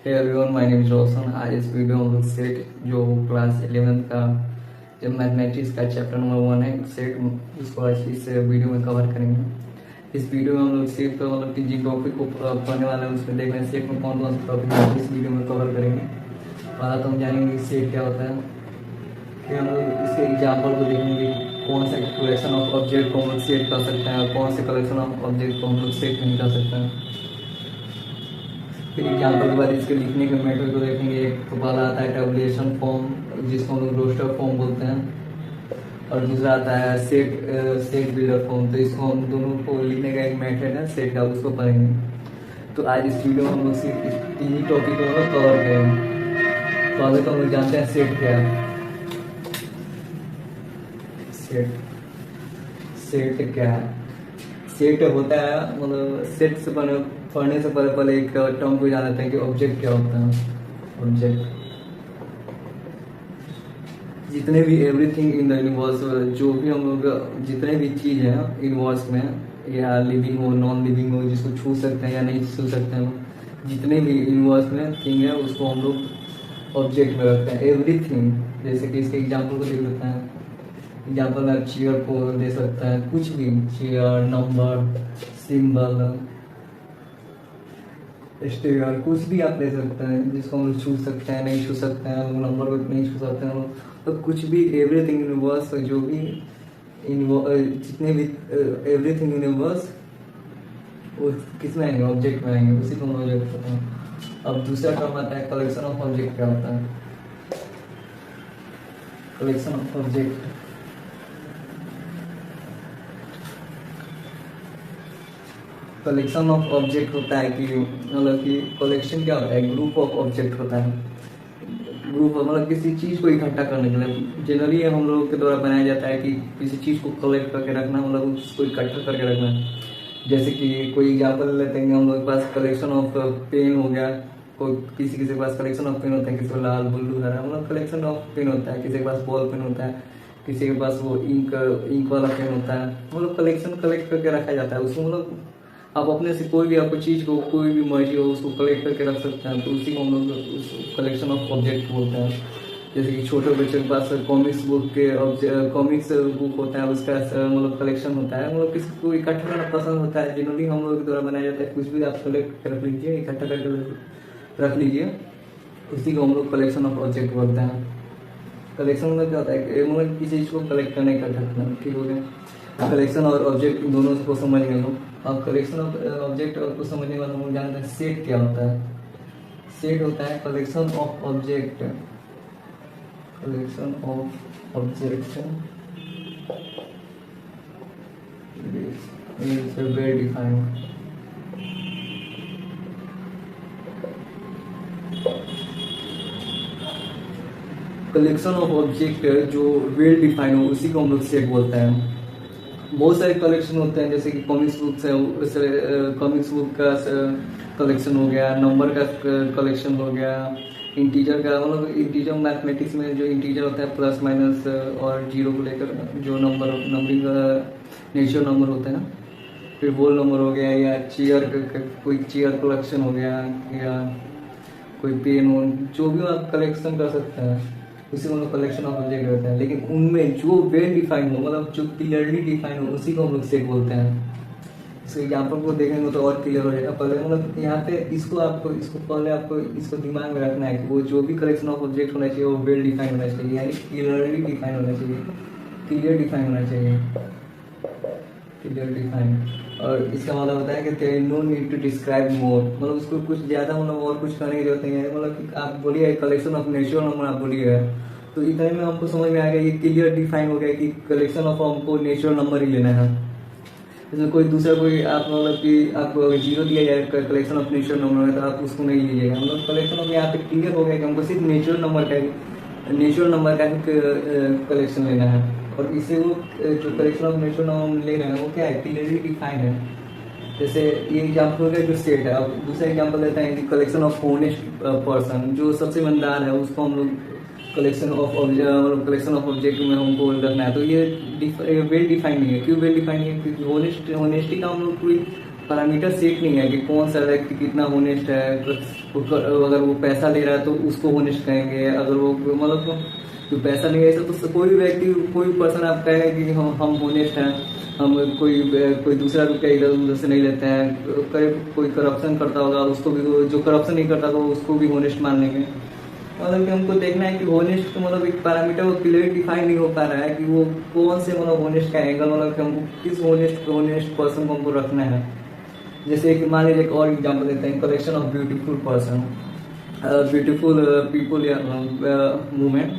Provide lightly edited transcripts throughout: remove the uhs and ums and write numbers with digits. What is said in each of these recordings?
Hey everyone, my name is Roshan. आज इस video में हम लोग सेट जो क्लास 11 का जो मैथमेटिक्स का चैप्टर नंबर 1 है सेट, उसको आज इस वीडियो में कवर करेंगे। इस वीडियो में हम लोग सेट मतलब कि जिन टॉपिक को पढ़ने वाले हैं उसमें देख रहे हैं सेट में कौन कौन से टॉपिक है इस वीडियो में कवर करेंगे। पहला तो हम जानेंगे सेट क्या होता है, फिर हम लोग इसके एग्जाम्पल को देखेंगे कौन सा कलेक्शन ऑफ ऑब्जेक्ट को हम लोग सेट कर सकते हैं और कौन से कलेक्शन ऑफ ऑब्जेक्ट को हम लोग सेट नहीं कर सकते हैं। फिर एग्जाम्पल के बाद इसके लिखने के मेथड को देखेंगे। एक तो पहला आता है टेबुलेशन फॉर्म जिसको हम लोग रोस्टर फॉर्म बोलते हैं, और दूसरा आता है सेट बिल्डर फॉर्म। तो इसको हम दोनों को लिखने का एक मेथड है सेट का, उसको पढ़ेंगे। तो आज इस वीडियो में हम लोग सिर्फ इस तीन ही टॉपिक को कवर करेंगे। तो अभी तो हम लोग जानते हैं सेट क्या है। सेट क्या है? सेट होता है मतलब सेट से पढ़ने से पहले एक टर्म को जान लेते हैं कि ऑब्जेक्ट क्या होता है। ऑब्जेक्ट जितने भी एवरीथिंग इन द यूनिवर्स, जो भी हम लोग जितने भी चीज है यूनिवर्स में, या लिविंग हो नॉन लिविंग हो, जिसको छू सकते हैं या नहीं छू सकते हैं, जितने भी यूनिवर्स में थिंग है उसको हम लोग ऑब्जेक्ट में रखते हैं। एवरीथिंग, जैसे कि इसके एग्जाम्पल को देख लेते हैं। एग्जाम्पल में चेयर को दे सकता है, कुछ भी, चेयर, नंबर, सिंबल, स्टेयर, कुछ भी आप ले सकते हैं जिसको हम लोग छू सकते हैं, नहीं छू सकते हैं, नंबर को नहीं छू सकते हैं। तो कुछ भी एवरीथिंग यूनिवर्स, जो भी जितने भी एवरीथिंग यूनिवर्स वो किस में आएंगे? ऑब्जेक्ट में आएंगे। उसी को हम ऑब्जेक्ट कहते हैं। अब दूसरा टर्म आता है कलेक्शन ऑफ ऑब्जेक्ट। क्या होता है collection of object? Collection of object होता है कि मतलब कि कलेक्शन क्या होता है? ग्रुप ऑफ ऑब्जेक्ट होता है। ग्रुप मतलब किसी चीज को इकट्ठा करने के लिए जनरली हम लोगों के द्वारा बनाया जाता है कि किसी चीज को कलेक्ट करके रखना, मतलब उसको इकट्ठा करके रखना। जैसे कि कोई एग्जाम्पल लेते हैं, हम लोग के पास कलेक्शन ऑफ पेन हो गया। कोई किसी के पास कलेक्शन ऑफ पेन होता है, किसी को लाल, ब्लू, हरा, मतलब कलेक्शन ऑफ पेन होता है। किसी के पास बॉल पेन होता है, किसी के पास वो इंक वाला पेन होता है। मतलब कलेक्शन कलेक्ट करके रखा जाता है उसको। मतलब आप अपने से कोई भी आपको चीज को कोई भी मर्जी हो उसको कलेक्ट करके रख सकते हैं। तो उसी को हम लोग कलेक्शन ऑफ ऑब्जेक्ट बोलते हैं। जैसे कि छोटे बच्चों के पास कॉमिक्स बुक होता है, उसका मतलब कलेक्शन होता है। मतलब किसी को इकट्ठा करना पसंद होता है, जनरली हम लोग के द्वारा बनाया जाता है। कुछ भी आप कलेक्ट कर रख लीजिए, इकट्ठा करके रख लीजिए, उसी को हम लोग कलेक्शन ऑफ ऑब्जेक्ट बोलते हैं। कलेक्शन मतलब क्या होता है? मतलब किसी चीज को कलेक्ट करना, इकट्ठा करना। ठीक हो गया। कलेक्शन और ऑब्जेक्ट दोनों को समझ गए लोग। अब कलेक्शन ऑफ ऑब्जेक्ट को समझने वाले लोग जानते हैं सेट क्या होता है। सेट होता है collection of object. Collection of object is well defined. Collection of object जो वेल डिफाइंड हो उसी को हम लोग सेट बोलते हैं। बहुत सारे कलेक्शन होते हैं, जैसे कि कॉमिक्स बुक्स है, कॉमिक्स बुक का कलेक्शन हो गया, नंबर का कलेक्शन हो गया, इंटीजर का, मतलब इंटीजर मैथमेटिक्स में जो इंटीजर होता है प्लस माइनस और जीरो को लेकर जो नंबरिंग का नेचुरल नंबर होता है ना। फिर होल नंबर हो गया, या कोई चेयर कलेक्शन हो गया, या कोई पेन हो, जो भी आप कलेक्शन कर सकते हैं उसी को हम लोग कलेक्शन ऑफ ऑब्जेक्ट होता है। लेकिन उनमें जो वेल डिफाइंड हो, मतलब जो क्लियरली डिफाइंड हो, उसी को हम लोग सेट बोलते हैं। इसके एग्जाम्पल को देखेंगे तो और क्लियर हो जाएगा। पहले मतलब यहाँ पे इसको पहले आपको इसको दिमाग में रखना है कि वो जो भी कलेक्शन ऑफ ऑब्जेक्ट होना चाहिए वो वेल डिफाइंड होना चाहिए, यानी क्लियरली डिफाइंड होना चाहिए, क्लियर डिफाइंड होना चाहिए, क्लियर डिफाइंड। और इसका मतलब होता है कि there is no need to describe more, मतलब उसको कुछ ज्यादा मतलब और कुछ करने की जरूरत नहीं है। मतलब कि आप बोलिए कलेक्शन ऑफ नेचुरल नंबर आप बोलिए, तो इतने में हमको समझ में आ गया, ये क्लियर डिफाइन हो गया कि कलेक्शन ऑफ हमको नेचुरल नंबर ही लेना है। इसमें कोई दूसरा कोई आप मतलब कि आपको जीरो दिया जाए कलेक्शन ऑफ नेचुरल नंबर है तो आप उसको नहीं लीजिएगा। मतलब कलेक्शन ऑफ यहाँ पे क्लियर हो गया कि हमको सिर्फ नेचुरल नंबर का कलेक्शन लेना है। और इसे वो जो कलेक्शन ऑफ नेचुरल नंबर ले रहे हैं वो क्या है? क्लियरली डिफाइंड है। जैसे ये एग्जाम्पल हो गया जो सेट है। अब दूसरा एग्जाम्पल लेते हैं कि कलेक्शन ऑफ होनेस्ट पर्सन, जो सबसे ईमानदार है उसको हम लोग कलेक्शन ऑफ ऑब्जेक्ट में हमको रखना है। तो ये वेल डिफाइंड नहीं है। क्यों वेल डिफाइंड है? क्योंकि होनेस्टी का हम लोग कोई पैरामीटर सेट नहीं है कि कौन सा व्यक्ति कितना होनेस्ट है, अगर वो पैसा ले रहा है तो उसको होनेस्ट कहेंगे। अगर वो मतलब जो पैसा नहीं है तो कोई भी व्यक्ति, कोई पर्सन आप कहेगा कि हम होनेस्ट हैं, हम कोई दूसरा रुपया इधर उधर से नहीं लेते हैं। कोई करप्शन करता होगा उसको भी, जो करप्शन नहीं करता तो उसको भी होनेस्ट मान लेंगे। मतलब कि हमको देखना है कि होनेस्ट मतलब एक पैरामीटर वो क्लियर डिफाइन नहीं हो पा रहा है कि वो कौन से मतलब होनेस्ट का एंगल, मतलब कि हमको किस होनेस्ट पर्सन को हमको रखना है। जैसे कि मान लीजिए एक और एग्जाम्पल देते हैं, collection of beautiful person, beautiful people या वुमेन।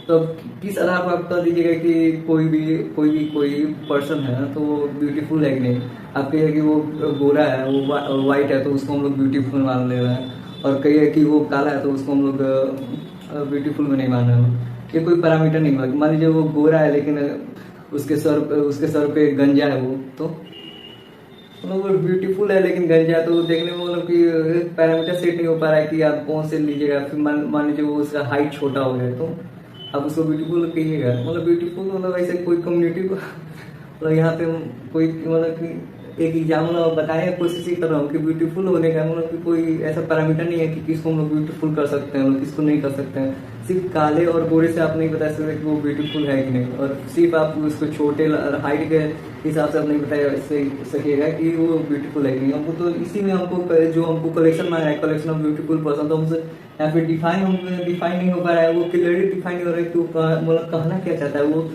तो किस आधार पर आप कह दीजिएगा कि कोई पर्सन है तो वो ब्यूटीफुल है कि नहीं। आप कहिए कि वो गोरा है, वो वाइट है तो उसको हम लोग ब्यूटीफुल मान ले रहे हैं, और कहिए कि वो काला है तो उसको हम लोग ब्यूटीफुल में नहीं मान रहे हैं। ये कोई पैरामीटर नहीं होगा। मान लीजिए वो गोरा है लेकिन उसके सर पे गंजा है, वो तो मतलब वो ब्यूटीफुल है लेकिन गंजा, तो देखने में मतलब कि पैरामीटर सेट नहीं हो पा रहा है कि आप कौन से लीजिएगा। फिर मान लीजिए वो उसका हाइट छोटा हो गया तो आप उसको ब्यूटीफुल कहिएगा। मतलब ब्यूटीफुल मतलब ऐसे कोई कम्युनिटी को मतलब यहाँ पे कोई मतलब कि एक एग्जाम्पल बताने की कोशिश ही कर रहा हूँ कि ब्यूटीफुल होने का मतलब कि कोई ऐसा पैरामीटर नहीं है कि किसको हम लोग ब्यूटीफुल कर सकते हैं और किसको नहीं कर सकते हैं। सिर्फ काले और गोरे से आप नहीं बता सकते कि वो ब्यूटीफुल है कि नहीं, और सिर्फ आप उसको छोटे हाइट के हिसाब से आप नहीं बता सकिएगा कि वो ब्यूटीफुल है कि नहीं। हमको तो इसी में हमको जो हमको कलेक्शन मांगा है, कलेक्शन ऑफ ब्यूटीफुल पर्सन, तो हमसे यहाँ पे डिफाइन नहीं हो पा रहा है, वो क्लियरली डिफाइन नहीं हो रहा है कि वो मतलब कहना क्या चाहता है। वो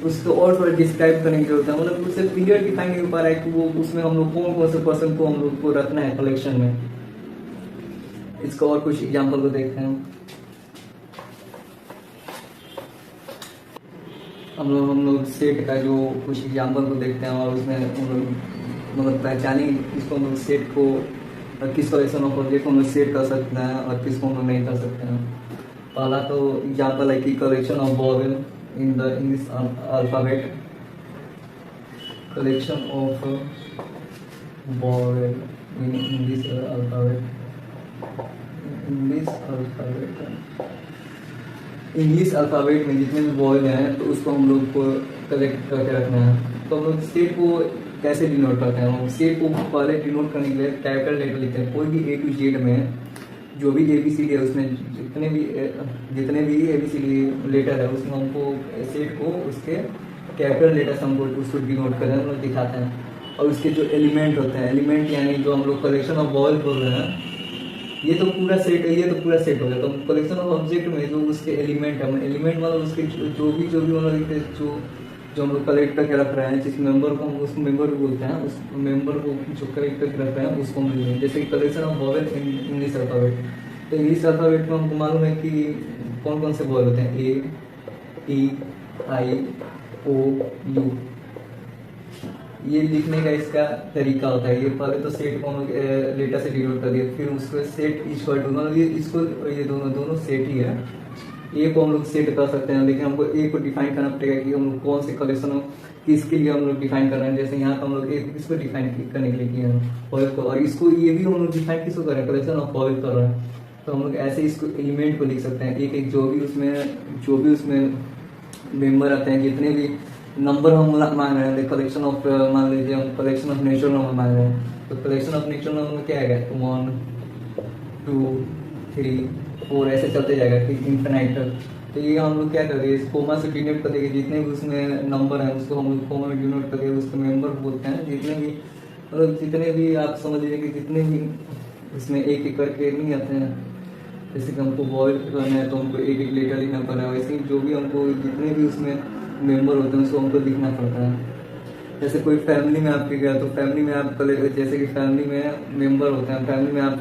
उसको और थोड़ा डिस्क्राइब करने की जरूरत है, मतलब उससे क्लियर डिफाइन नहीं हो पा रहा है कि वो उसमें हम लोग कौन से पर्सन को हम लोग को रखना है कलेक्शन में। इसका और कुछ एग्जाम्पल को देखते हैं। हम लोग सेट का जो कुछ एग्जाम्पल को देखते हैं और उसमें हम लोग मतलब पहचाने इसको हम लोग सेट को, किस कलेक्शन ऑफ ऑब्जेक्ट को हम लोग सेट कर सकते हैं और किसको हम लोग नहीं कर सकते हैं। पहला तो एग्जाम्पल है कि collection of vowel in the English alphabet, collection of vowel in English alphabet, English alphabet में जितने भी वॉवेल हैं तो उसको हम लोग को कलेक्ट करके रखना है। तो हम लोग सेट को कैसे डिनोट करते हैं, हम सेट को पहले डिनोट करने के लिए कैपिटल लेटर लिखते हैं। कोई भी A to Z में जो भी ABCD है उसमें जितने भी ABCD लेटर है उसमें हमको सेट को उसके कैपिटल लेटर से हमको उसको डिनोट करना हम लोग दिखाते हैं। और उसके जो एलिमेंट होते हैं, एलिमेंट यानी जो हम लोग कलेक्शन ऑफ वॉवेल बोल रहे हैं, ये तो पूरा सेट हो गया। तो कलेक्शन ऑफ ऑब्जेक्ट में जो उसके एलिमेंट है, एलिमेंट मतलब उसके जो भी मतलब जो हम लोग कलेक्ट करके रख रहे हैं, जिस मेंबर को हम उस मेंबर को बोलते हैं, उस मेंबर को जो कलेक्ट करके रख रहे हैं उसको हम बोलते हैं। जैसे कि collection of vowel in English alphabet, तो इंग्लिश अल्फ़ाबेट में हमको मालूम है कि कौन कौन से वॉवेल होते हैं, A, E, I, O, U। ये लिखने का इसका तरीका होता है। ये पहले तो सेट को हम लोग लेटर से डिनोट कर दिया, फिर उसको सेट इक्वल टू मतलब ये दोनों सेट ही है। ए को हम लोग सेट कर सकते हैं, लेकिन हमको ए को डिफाइन करना पड़ेगा कि हम लोग कौन से कलेक्शन किसके लिए हम लोग डिफाइन कर रहे हैं। जैसे यहाँ पर हम लोग इसको डिफाइन करने के लिए किया है वॉवेल को, और इसको ये भी हम लोग डिफाइन किसको कर रहे हैं, कलेक्शन ऑफ वॉवेल कर रहे हैं। तो हम लोग ऐसे इसको एलिमेंट को लिख सकते हैं, एक जो भी उसमें मेंबर आते हैं, जितने भी नंबर हम मांग रहे हैं, कलेक्शन ऑफ मान लीजिए हम कलेक्शन ऑफ नेचुरल नंबर मांग रहे हैं, तो कलेक्शन ऑफ नेचुरल नंबर क्या है 1 2 3 4 ऐसे चलते जाएगा ठीक इन्फिनाइट तक। तो ये हम लोग क्या करेंगे, इस कोमा से डिनोट कर देंगे, जितने भी उसमें नंबर हैं उसको हम लोग कोमा में डिनोट करके उसको मेंबर बोलते हैं। जितने भी आप समझ लीजिए कि जितने भी उसमें एक एक करके नहीं आते हैं, जैसे कि हमको वॉवेल करना है तो हमको एक एक लेटर लिखना पड़ रहा है, वैसे ही जो भी हमको जितने भी उसमें मेंबर होते हैं उसको हमको लिखना पड़ता है। जैसे कोई फैमिली में आपके गया तो फैमिली में आप जैसे कि फैमिली में मेंबर होते हैं, फैमिली में आप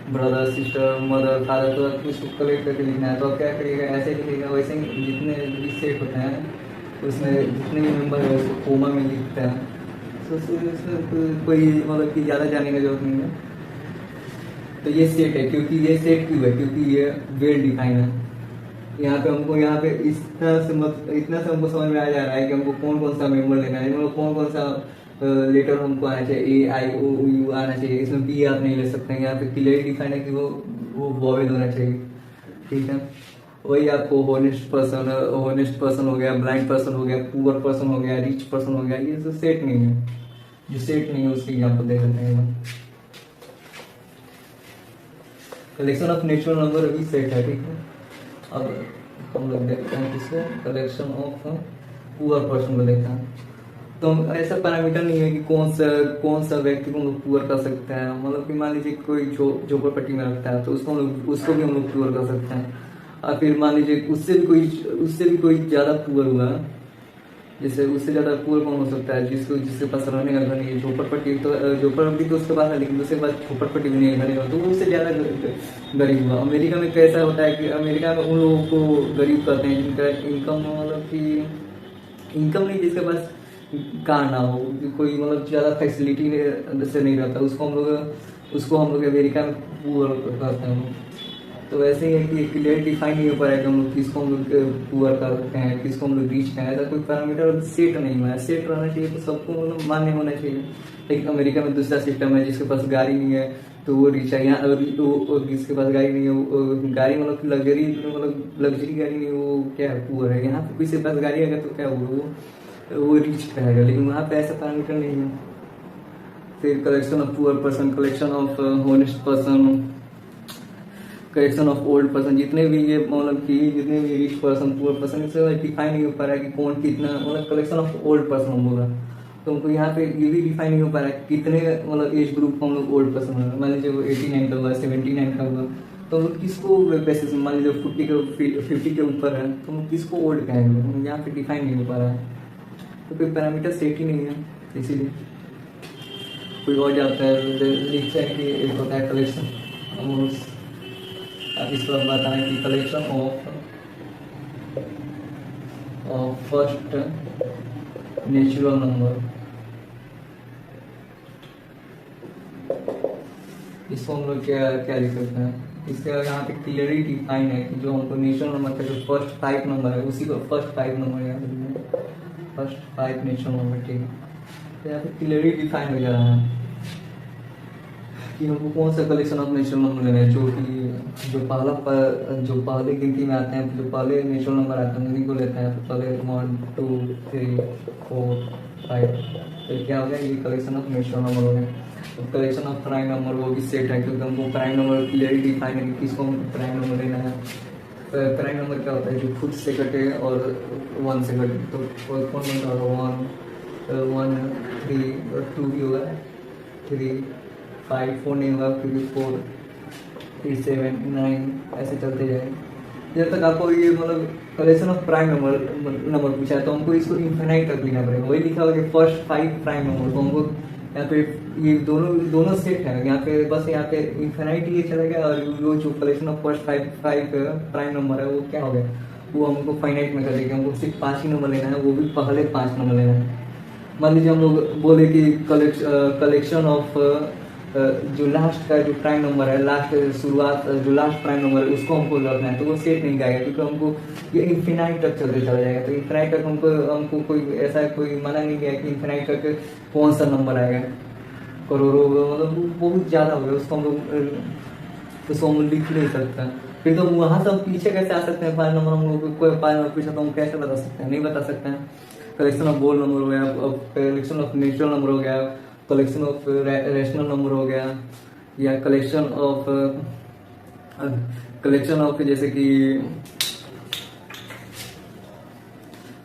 ब्रदर सिस्टर मदर फादर, तो आपको उसको कलेक्ट करके लिखना है तो आप क्या करिएगा, ऐसे लिखिएगा। वैसे ही जितने भी सेट होते हैं उसमें जितने भी मेंबर है उसको कोमा में लिखते हैं। तो उसमें कोई मतलब कि ज़्यादा जाने की जरूरत नहीं है। तो ये सेट है, क्योंकि ये सेट क्यों है, क्योंकि ये वेल डिफाइन है। यहाँ पे इतना से हमको समझ में आ जा रहा है कि हमको कौन कौन सा मेंबर लेना है, मतलब कौन कौन सा लेटर हमको आना चाहिए, A I O U आना चाहिए। इसमें B आप नहीं ले सकते हैं, यहाँ पे क्लियर डिफाइन है कि वो वॉवेल होना चाहिए, ठीक है। वही आपको होनेस्ट पर्सन हो गया, ब्लाइंड पर्सन हो गया, पुअर पर्सन हो गया, रिच पर्सन हो गया, ये सब सेट नहीं है। जो सेट नहीं है उसकी एग्जाम्पल दे देते हैं। कलेक्शन ऑफ नेचुरल नंबर अभी सेट है, ठीक है। अब हम लोग देखते हैं किसको, कलेक्शन ऑफ पुअर पर्सन को देखते हैं। तो ऐसा पैरामीटर नहीं है कि कौन सा व्यक्ति को हम लोग पुअर कर सकते हैं। मतलब कि मान लीजिए कोई झोपड़पट्टी में रखता है तो उसको भी हम लोग पुअर कर सकते हैं। और फिर मान लीजिए उससे भी कोई ज़्यादा पुअर हुआ, जैसे उससे ज़्यादा पुअर कौन हो सकता है, जिसके पास रहने का घर नहीं है। झोपड़पट्टी तो उसके पास है, लेकिन उसके पास झोपड़पट्टी भी नहीं है, घर तो वो उससे ज़्यादा गरीब हुआ। अमेरिका में कैसा होता है कि अमेरिका में उन लोगों को गरीब कहते हैं जिनका इनकम मतलब कि इनकम नहीं, जिसके पास कार ना हो, कोई मतलब ज़्यादा फैसिलिटी से नहीं रहता, उसको हम लोग अमेरिका में पुअर कहते हैं। तो वैसे ही है कि क्लियर डिफाइन नहीं हो पा रहा है कि हम लोग किसको हम लोग पुअर करते हैं, किसको हम लोग रिच हैं। ऐसा कोई पैरामीटर सेट नहीं हुआ है। सेट रहना चाहिए तो सबको मतलब मान्य होना चाहिए। लेकिन अमेरिका में दूसरा सिस्टम है, जिसके पास गाड़ी नहीं है तो वो रिच है। यहाँ जिसके पास गाड़ी नहीं है वो गाड़ी मतलब लग्जरी गाड़ी नहीं है, वो क्या है, पुअर है। यहाँ पे किसी के पास गाड़ी आएगा तो क्या वो रिच रहेगा, लेकिन वहाँ पे ऐसा पैरामीटर नहीं है। फिर collection of poor person, collection of honest person, collection of old person. जितने भी ये मतलब कि जितने भी रिच पर्सन, पुअर पर्सन, इससे डिफाइन नहीं हो पा रहा है कि कौन कितना, मतलब कलेक्शन ऑफ ओल्ड पर्सन हम बोला तो हमको यहाँ पे ये भी डिफाइन नहीं हो पा रहा है कितने मतलब एज ग्रुप हम लोग ओल्ड पर्सन हो। मान लीजिए वो 89 का हुआ, 79 का हुआ, तो हम लोग किसको बेसिस मान लीजिए 50 के ऊपर है तो हम किसको ओल्ड कहेंगे, यहाँ पे डिफाइन नहीं हो पा रहा है। तो कोई पैरामीटर सेट ही नहीं है, इसीलिए कोई और जाता है लिखता है कि एक होता है कलेक्शन। अब इस पर बताएं कि collection of first natural number, इसको हम लोग क्या लिख सकते हैं। इसके यहाँ पे क्लियरली डिफाइन है कि जो हमको नेचुरल नंबर का जो फर्स्ट 5 नंबर है उसी को फर्स्ट 5 नंबर है, फर्स्ट 5 नेचुरल नंबर, ठीक है। तो यहाँ पे क्लियरली डिफाइन हो जा रहा है कि हमको कौन सा कलेक्शन ऑफ नेचुरल नंबर लेना है। जो पहले गिनती में आते हैं, जो पहले नेचुरल नंबर आते हैं उन्हीं को लेते हैं। तो पहले 1 2 3 4 5, तो क्या हो गया, ये कलेक्शन ऑफ नेचुरल नंबर हो गया। तो कलेक्शन ऑफ प्राइम नंबर वो भी सेट है, क्योंकि हमको प्राइम नंबर क्लियरली डिफाइन है कि किसको हमको प्राइम नंबर लेना है। प्राइम नंबर क्या होता है, जो खुद से कटे और 1 से कटे। तो कौन नंबर होगा, 1 3 और 2 भी होगा, 3 5 4 नहीं होगा, फिर 4 फिर 7 9 ऐसे चलते जाएंगे जब तक आपको ये मतलब कलेक्शन ऑफ प्राइम नंबर पूछा है। तो हमको इसको इन्फिनाइट तक लिखना पड़ेगा। वही लिखा होगा फर्स्ट 5 प्राइम नंबर, तो हमको यहाँ पे ये दोनों सेट है। यहाँ पे बस यहाँ पे इन्फिनाइट ये चलेगा, और वो जो collection of first 5 prime number है वो क्या हो गया, वो हमको फाइनाइट में कर देगा। हमको सिर्फ 5 ही नंबर लेना है, वो भी पहले 5 नंबर लेना है। मान लीजिए हम लोग बोले कि कलेक्शन ऑफ जो लास्ट का जो प्राइम नंबर है, लास्ट शुरुआत जो लास्ट प्राइम नंबर है उसको हमको रखना है, तो वो सेट नहीं जाएगा, क्योंकि हमको ये इन्फिनाइट तक चलते चला जाएगा। तो इन्फिनाइट तक हमको कोई ऐसा कोई मना नहीं किया कि इन्फिनाइट तक कौन सा नंबर आएगा, करोड़ों मतलब बहुत ज़्यादा हो गया, उसको हम लिख नहीं सकता। फिर तो वहाँ से हम पीछे कैसे आ सकते हैं, 5 नंबर हम लोग कोई 5 नंबर पीछे तो हम कैसे बता सकते हैं, नहीं बता सकते हैं। कलेक्शन ऑफ बोल नंबर हो गया, कलेक्शन ऑफ नेचुरल नंबर हो गया, कलेक्शन ऑफ रैशनल नंबर हो गया, या कलेक्शन ऑफ जैसे कि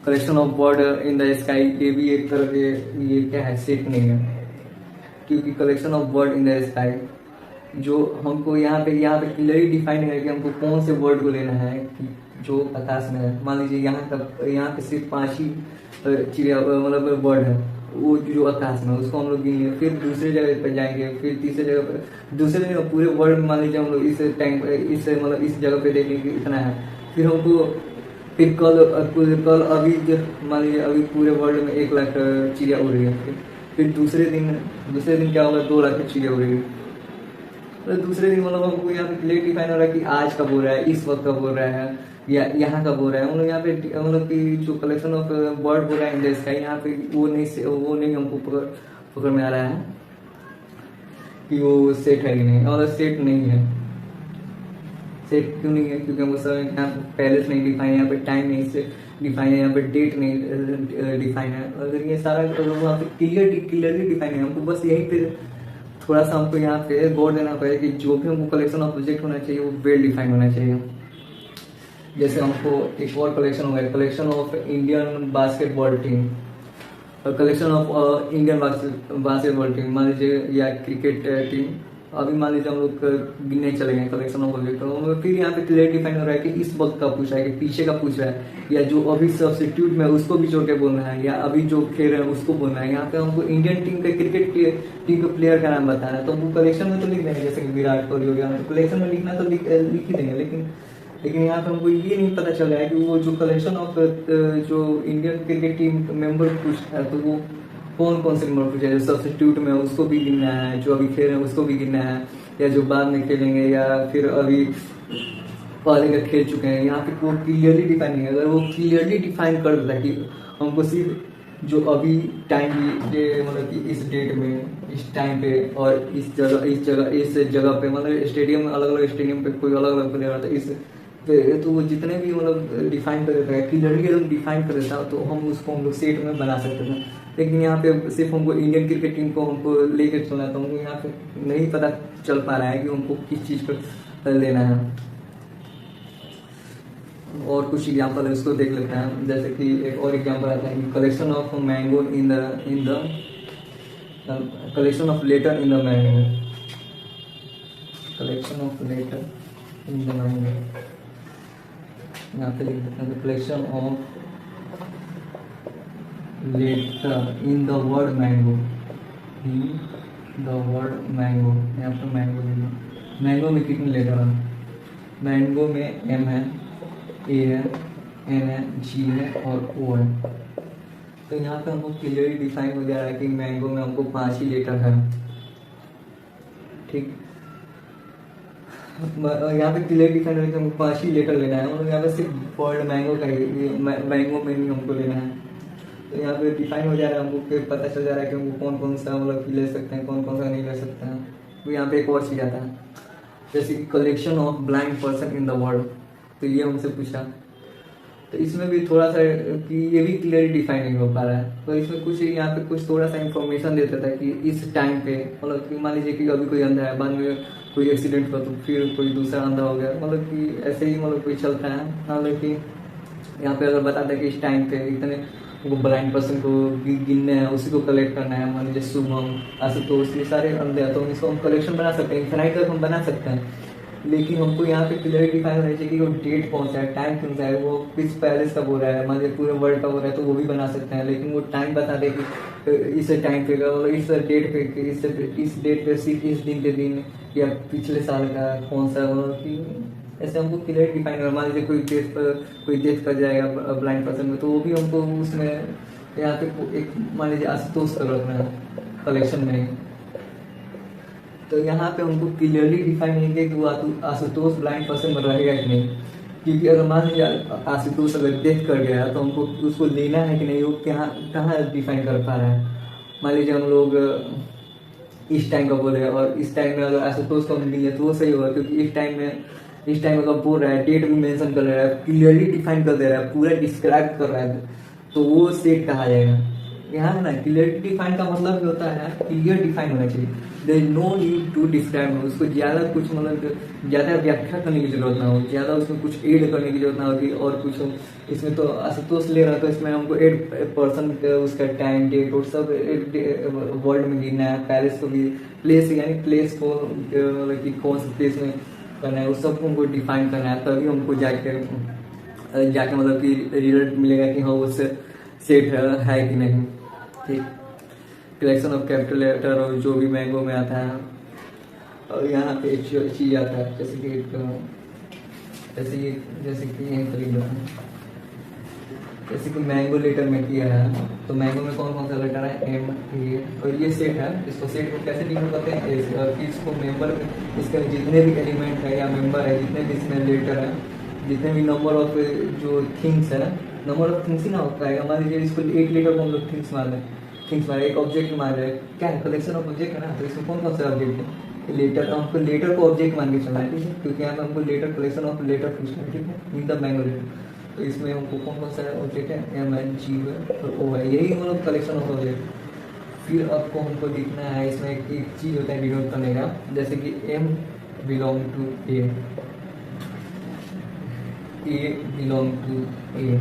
collection of bird in the sky, ये भी एक तरह के ये क्या है, सेट नहीं है। क्योंकि collection of bird in the sky जो हमको यहाँ पे क्लियरली डिफाइन है कि हमको कौन से वर्ड को लेना है कि जो आकाश में है। मान लीजिए यहाँ पे सिर्फ 5 ही चिड़िया मतलब बर्ड है, वो जो आकाश में, उसको हम लोग गिनेंगे। फिर दूसरे जगह पर जाएंगे, फिर तीसरे जगह पर, दूसरे जगह पूरे वर्ल्ड में मान लीजिए हम लोग इस जगह पे देखेंगे इतना है। फिर हमको फिर कल अभी मान लीजिए अभी पूरे वर्ल्ड में 1 लाख चिड़िया उड़ रही है। फिर दूसरे दिन क्या होगा, 2 लाख चिड़िया उड़ेगी। तो दूसरे दिन मतलब हमको यहाँ पे क्लियर डिफाइन हो रहा है कि आज कब हो रहा है, इस वक्त कब हो रहा है, या यहाँ कब हो रहा है। उन्होंने यहाँ पे मतलब कि जो कलेक्शन ऑफ बर्ड हो रहा है इंडिया का, यहाँ पे वो नहीं हमको पकड़ में आ रहा है कि वो सेट है कि नहीं, और सेट नहीं है। सेट क्यों नहीं है, क्योंकि हमको सब यहाँ पहले से नहीं डिफाइन है, यहाँ पे टाइम नहीं से डिफाइन है, यहाँ पे डेट नहीं डिफाइन है। अगर ये सारा वहाँ पे क्लियरली डिफाइन है, हमको बस यहीं पे थोड़ा सा हमको यहाँ पे गौर देना पड़ेगा कि जो भी हमको कलेक्शन ऑफ ऑब्जेक्ट होना चाहिए वो वेल डिफाइंड होना चाहिए। जैसे हमको एक और कलेक्शन होगा, collection of Indian basketball team, collection of Indian basketball team मान लीजिए, या क्रिकेट टीम। अभी मान लीजिए हम लोग गिनने चले गए कलेक्शन ऑफ ऑब्जेक्ट, तो फिर यहाँ पे क्लियर डिफाइन हो रहा है कि इस वक्त का पूछ रहा है कि पीछे का पूछ रहा है, या जो अभी सब्स्टिट्यूट में उसको भी जोड़ के बोलना है, या अभी जो खेल रहे हैं उसको बोलना है। यहाँ पे हमको इंडियन टीम के क्रिकेट टीम के प्लेयर का नाम बताना है, तो हमको कलेक्शन में तो लिख देंगे, जैसे कि विराट कोहली हो गया, तो कलेक्शन में लिखना तो लिख ही देंगे। लेकिन यहाँ पे हमको ये नहीं पता चल रहा है कि वो जो कलेक्शन ऑफ जो इंडियन क्रिकेट टीम मेंबर पूछता है, तो वो कौन कौन से नंबर पूछा है। जो सब्स्टिट्यूट में उसको भी गिनना है, जो अभी खेल रहे हैं उसको भी गिनना है, या जो बाद में खेलेंगे, या फिर अभी पहले का खेल चुके हैं। यहाँ पे वो क्लियरली डिफाइन नहीं है। अगर वो क्लियरली डिफाइन कर देता है कि हमको सिर्फ जो अभी टाइम भी मतलब कि इस डेट में इस टाइम पे और इस जगह पे, मतलब स्टेडियम में अलग अलग स्टेडियम पे कोई अलग अलग प्लेयर आता है, इस तो वो जितने भी मतलब डिफाइन कर देता है, क्लियरली अगर डिफाइन कर देता है, तो हम उसको हम लोग सेट में बना सकते थे। लेकिन यहाँ पे सिर्फ हमको इंडियन क्रिकेट टीम को हमको लेकर चलना है, तो हमको यहाँ पे नहीं पता चल पा रहा है कि हमको किस चीज़ पर लेना है। और कुछ एग्जाम्पल है उसको देख लेते हैं। जैसे कि एक और एग्जाम्पल आता है कि collection of mango in the collection of letter in the mango, collection of letter in the mango. यहाँ पे लिख देते हैं collection of letter in the word mango, in the word mango. यहाँ पर मैंगो लिखना, मैंगो में कितने लेटर हैं? मैंगो में एम है, ए है, एन है, जी है और ओ है। तो यहाँ पे हमको क्लियरली डिफाइन हो जा रहा है कि मैंगो में हमको 5 ही लेटर है। ठीक, यहाँ पे क्लियर डिफाइन हो रहा है कि हमको 5 ही लेटर लेना है, और यहाँ पे सिर्फ वर्ड मैंगो का ही, मैंगो में नहीं हमको लेना है। तो यहाँ पे डिफाइन हो जा रहा है, हमको फिर पता चल जा रहा है कि हमको कौन कौन सा मतलब ले सकते हैं, कौन कौन सा नहीं ले सकते हैं। तो यहाँ पे एक और चीज़ आता है, जैसे कि collection of blind person in the world, तो ये हमसे पूछा। तो इसमें भी थोड़ा सा कि ये भी क्लियरली डिफाइन नहीं हो पा रहा है। तो इसमें कुछ यहाँ पे कुछ थोड़ा सा इंफॉर्मेशन देता था कि इस टाइम पे, मतलब कि मान लीजिए कि अभी कोई अंधा है, बाद में कोई एक्सीडेंट हुआ तो फिर कोई दूसरा अंधा हो गया, मतलब कि ऐसे ही मतलब कोई चलता है। हालांकि यहाँ पे अगर बताता है कि इस टाइम पे इतने वो ब्लाइंड पर्सन को गिनने हैं, उसी को कलेक्ट करना है, मान लीजिए शुभम, आशुतोष, ये सारे अंधे हैं, तो इसको हम कलेक्शन बना सकते हैं, इन्फिनाइट तक हम बना सकते हैं। लेकिन हमको यहाँ पे क्लियर डिफाइन होना चाहिए कि वो डेट कौन सा है, टाइम कौन सा है, वो किस पैलेस का बोल रहा है, मान लीजिए पूरे वर्ल्ड का बोल रहा है, तो वो भी बना सकते हैं। लेकिन वो टाइम बता दे कि इस टाइम पे और इस डेट पे, इस डेट पे सिर्फ इस दिन के दिन, या पिछले साल का कौन सा, कि ऐसे हमको क्लियर डिफाइन करना। मान लीजिए कोई डेथ कर जाएगा ब्लाइंड पर्सन में, तो वो भी हमको उसमें यहाँ पे एक मान लीजिए आशुतोष का रखना है कलेक्शन में। तो यहाँ पे हमको क्लियरली डिफाइन नहीं किया कि वो आशुतोष ब्लाइंड पर्सन में रहेगा कि नहीं, क्योंकि अगर मान लीजिए आशुतोष अगर डेथ कर गया तो हमको उसको लेना है कि नहीं, वो कहाँ डिफाइन कर पा रहा है। मान लीजिए हम लोग इस टाइम का बोले, और इस टाइम में अगर आशुतोष को मिले तो वो सही होगा, क्योंकि इस टाइम अगर बोल रहा है, डेट भी मेंशन कर रहा है, क्लियरली डिफाइन कर दे रहा है, पूरा डिस्क्राइब कर रहा है, तो वो सेट कहा जाएगा। यहाँ है ना, क्लियरली डिफाइन का मतलब भी होता है क्लियर डिफाइन होना चाहिए। There is no need to describe, उसको ज़्यादा कुछ मतलब ज़्यादा व्याख्या करने की जरूरत ना हो, ज़्यादा उसमें कुछ ऐड करने की जरूरत ना होगी। और कुछ इसमें तो आशुतोष ले रहा है, तो इसमें हमको 8 पर्सन उसका टाइम, डेट और सब वर्ल्ड में गिनना है, पैलेस को भी, प्लेस यानी प्लेस को मतलब कि कौन से प्लेस में करना है, उस सबको हमको डिफाइन करना है, तभी हमको जाके मतलब कि रिजल्ट मिलेगा कि हाँ वो सेट है कि नहीं। ठीक, कलेक्शन ऑफ कैपिटल लेटर और जो भी मैंगो में आता है। और यहाँ पे एक चीज़ आता है, जैसे कि यहीं पर लिख दो, जैसे कि मैंगो लेटर में किया है, तो मैंगो में कौन कौन सा लेटर है, एम, ए, और ये सेट है। इसको सेट को कैसे डिफाइन करते हैं, ऐसे, और फिर इसको मेंबर, इसके जितने भी एलिमेंट है या मेंबर है, जितने भी इसमें लेटर है, जितने भी नंबर ऑफ जो थिंग्स है, नंबर ऑफ थिंग्स ही ना होता है। मान लीजिए इसको एक लेटर को हम लोग थिंग्स मान रहे, एक ऑब्जेक्ट मान रहे, क्या है, कलेक्शन ऑफ ऑब्जेक्ट है ना, तो इसमें कौन कौन सा ऑब्जेक्ट है, लेटर। हमको लेटर को ऑब्जेक्ट मान के चलना है, ठीक है, क्योंकि यहाँ पे हमको लेटर, कलेक्शन ऑफ लेटर पूछना है, ठीक है, इन द मैंगो लेटर। तो इसमें हमको कौन कौन सा ऑब्जेक्ट है, एम है, जी है और ओ है, यही मतलब कलेक्शन ऑफ ऑब्जेक्ट। फिर आपको हमको लिखना है, इसमें एक चीज़ होता है डिनोट करने का, जैसे कि M belong to A belong to A.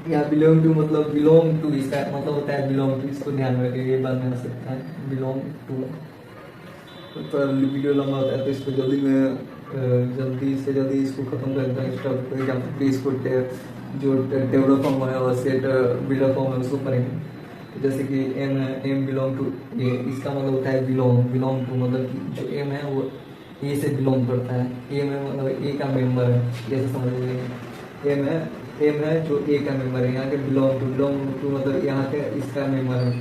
यहाँ बिलोंग टू मतलब बिलोंग टू, इसका मतलब होता है बिलोंग टू, इसको ध्यान में रखिए, ये बात में आ सकता है बिलोंग टू। तो वीडियो लंबा होता है तो इसको जल्दी से जल्दी इसको खत्म कर देता है स्टॉप को। एग्जाम्पल पे इसको जो टेबल फॉर्म है और सेट बिल्डर फॉर्म है उसको करेंगे। तो जैसे कि एम बिलोंग टू ए, इसका मतलब होता है बिलोंग टू, मतलब कि जो एम है वो ए से बिलोंग करता है। एम है मतलब ए का मेंबर है, जैसे समझ लीजिए एम है जो ए का मेंबर है। यहाँ के बिलोंग टू मतलब यहाँ के इसका मेंबर है।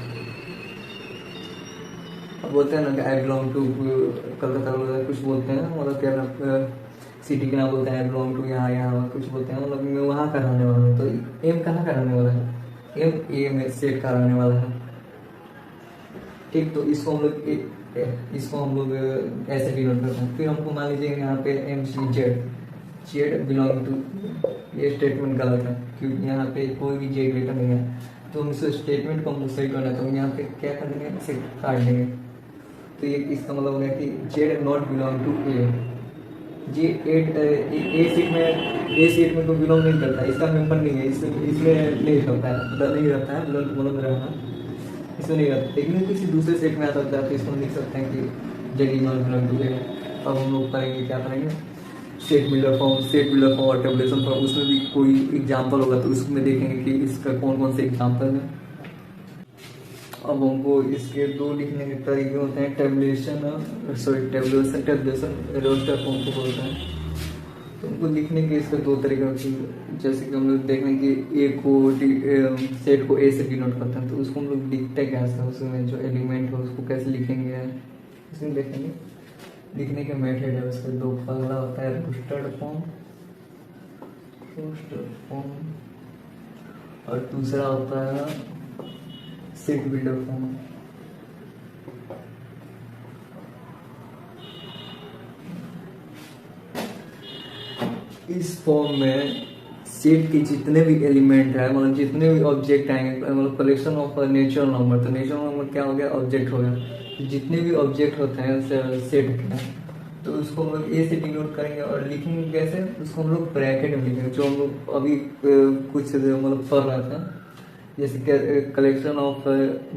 बोलते हैं ना कि आई बिलोंग टू कलकत्ता कुछ बोलते हैं, मतलब क्या सिटी के नाम बोलते हैं, आई बिलोंग टू यहाँ कुछ बोलते हैं, मतलब मैं वहाँ का रहने वाला हूँ। तो एम कहाँ का रहने वाला है? एम ए में सेट का रहने वाला है। ठीक, तो इसको हम लोग ऐसे डिनोट करते हैं। फिर हमको मान लीजिए यहाँ पे M C Z belong to, ये स्टेटमेंट गलत है क्योंकि यहाँ पे कोई भी जेड लेटर नहीं है। तो हम इस स्टेटमेंट को हम सही करना है, तो हम यहाँ पे क्या कर देंगे, इसे काट देंगे। तो ये इसका मतलब हो गया कि Z not belong to A. G A set में तो बिलोंग नहीं करता, इसका मेंबर नहीं है, इसमें नहीं रहता है बिलोंग रहना इसमें नहीं रहता। लेकिन किसी दूसरे सेट में आ सकता है, तो इसमें लिख सकते हैं कि जेड नॉट बिलोंग टू ए। अब हम लोग करेंगे, क्या करेंगे, सेट बिल्डर फॉर्म और टेबुलेशन फॉर्म, उसमें भी कोई एग्जाम्पल होगा तो उसमें देखेंगे कि इसका कौन कौन से एग्जाम्पल है। अब हमको इसके दो लिखने के तरीके होते हैं, टेबुलेशन रोस्टर फॉर्म को बोलते हैं। तो हमको लिखने के इसके दो तरीके होते हैं। जैसे कि हम लोग देख रहे हैं कि ए को सेट को ए से डिनोट करते हैं, तो उसको हम लोग लिखते कैसे, उसमें जो एलिमेंट है उसको कैसे लिखेंगे उसमें देखेंगे। लिखने के मेथड है उसके दो, पहला होता है रोस्टर फॉर्म और दूसरा होता है सेट बिल्डर फॉर्म। इस फॉर्म में सेट के जितने भी एलिमेंट है, मतलब जितने भी ऑब्जेक्ट आएंगे, मतलब कलेक्शन ऑफ नेचुरल नंबर, तो नेचुरल नंबर क्या हो गया, ऑब्जेक्ट हो गया। जितने भी ऑब्जेक्ट होते हैं सेट के, तो उसको हम लोग ए से डिनोट करेंगे और लिखेंगे कैसे, उसको हम लोग ब्रैकेट में लिखेंगे, जो हम लोग अभी कुछ मतलब पढ़ रहा था। जैसे कलेक्शन ऑफ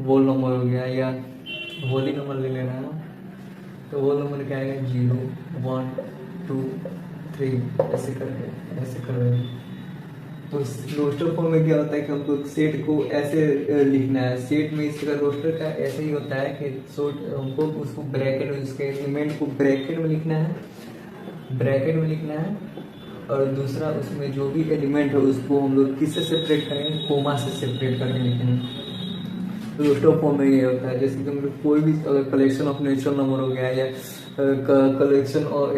वोल नंबर हो गया या वोली नंबर ले लेना है, तो वोल नंबर क्या आएगा 0 1 2 3 ऐसे कर रहे हैं। तो रोस्टर फॉर्म में क्या होता है कि हमको सेट को ऐसे लिखना है। सेट में इसका रोस्टर का ऐसे ही होता है कि हमको उसको ब्रैकेट में, उसके एलिमेंट को ब्रैकेट में लिखना है और दूसरा उसमें जो भी एलिमेंट है उसको हम लोग किससे सेपरेट करेंगे, कोमा से सेपरेट करके लिखेंगे। रोस्टर फॉर्म में ये होता है। जैसे कि हम लोग कोई भी कलेक्शन ऑफ नेचुरल नंबर हो गया या कलेक्शन और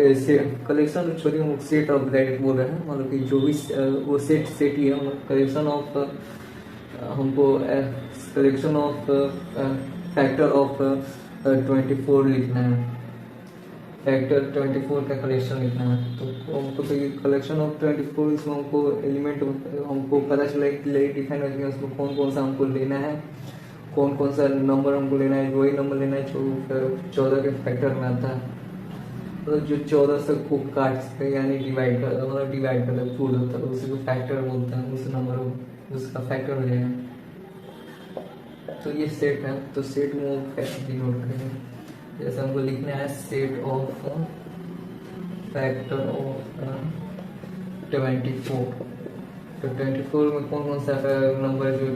कलेक्शन छोड़िए, हम सेट ऑफ ब्रैकेट बोल रहे हैं, मतलब कि जो भी वो सेट ही है। कलेक्शन ऑफ हमको कलेक्शन ऑफ फैक्टर ऑफ 24 लिखना है, फैक्टर 24 का कलेक्शन लिखना है। तो हमको तो ये कलेक्शन ऑफ 24, इसमें हमको एलिमेंट हमको पता चला डिफाइन हो, उसको कौन कौन सा हमको लेना है, कौन कौन सा नंबर हमको लेना है, वही नंबर लेना है जो 14 के फैक्टर में आता है। मतलब जो 14 से को काट सकते यानी डिवाइड करता है, फूल होता है, उसी को फैक्टर बोलते हैं, उस नंबर उसका फैक्टर हो जाएगा। तो ये सेट है, तो सेट में वो कैसे डिनोट करेंगे, जैसे हमको लिखना है सेट ऑफ फैक्टर ऑफ 24। तो 24 में कौन कौन सा नंबर जो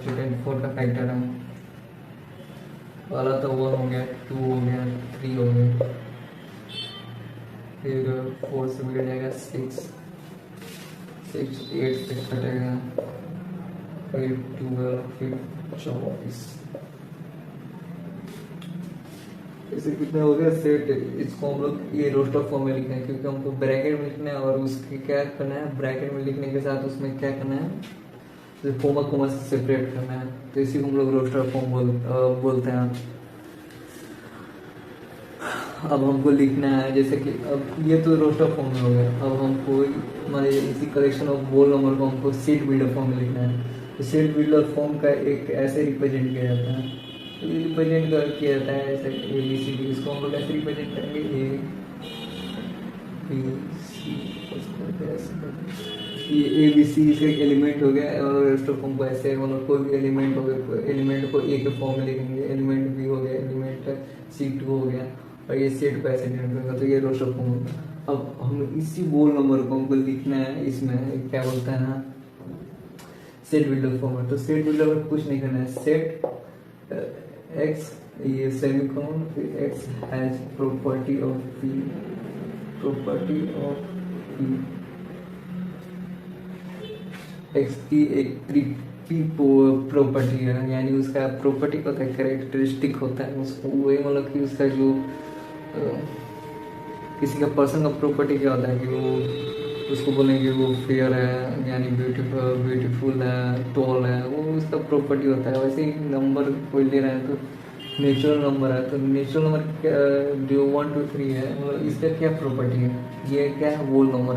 24 का फैक्टर है, पहला तो 1 हो गया, 2 हो गया, 3 हो गया, फिर 4 से मिल जाएगा 6 8 से कटेगा, फिर 12, फिर 24। इसे कितने हो गए सेट। इसको हम लोग ये रोस्टर फॉर्म में लिखना है क्योंकि हमको ब्रैकेट में लिखना है और उसके क्या करना है, ब्रैकेट में लिखने के साथ उसमें क्या करना है, तो कोमा से सेपरेट करना है। तो इसी को हम लोग रोस्टर फॉर्म बोलते हैं। अब हमको लिखना है, जैसे कि अब ये तो रोस्टर फॉर्म में हो गया। अब हमको मान लीजिए इसी कलेक्शन ऑफ वोल नंबर को हमको सेट बिल्डर फॉर्म में लिखना है। तो सेट बिल्डर फॉर्म का एक ऐसे रिप्रेजेंट किया जाता है, रिप्रेजेंट किया जाता है ऐसे ए बी सी डी। इसको हम लोग ऐसे रिप्रेजेंट करेंगे ए बी सी, ये ए बी सी इसका एक एलिमेंट हो गया, और रेस्ट ऑफ फॉर्म को ऐसे मतलब कोई भी एलिमेंट हो गया, एलिमेंट को ए के फॉर्म में लिखेंगे, एलिमेंट बी हो गया, एलिमेंट सी टू हो गया, और ये सेट को ऐसे डिनोट करेंगे, तो ये रेस्ट ऑफ फॉर्म होगा। अब हम इसी बोल नंबर को हमको लिखना है, इसमें क्या बोलते हैं ना सेट बिल्डर फॉर्मेट। तो सेट बिल्डर में कुछ नहीं करना है, सेट एक्स ये सेमीकोलन फिर x has property of P, property of P, x की एक पी प्रॉपर्टी है, यानी उसका प्रॉपर्टी होता है, कैरेक्टरिस्टिक होता है उसको, वही मतलब कि उसका जो किसी का पर्सन का प्रॉपर्टी क्या होता है कि वो उसको बोलेंगे वो फेयर है, यानी ब्यूटीफुल है, टॉल है, वो उसका प्रॉपर्टी होता है। वैसे ही नंबर कोई ले रहा है तो नेचुरल नंबर है, तो नेचुरल नंबर जो 1 2 3 है, मतलब इसका क्या प्रॉपर्टी है, ये क्या है होल नंबर,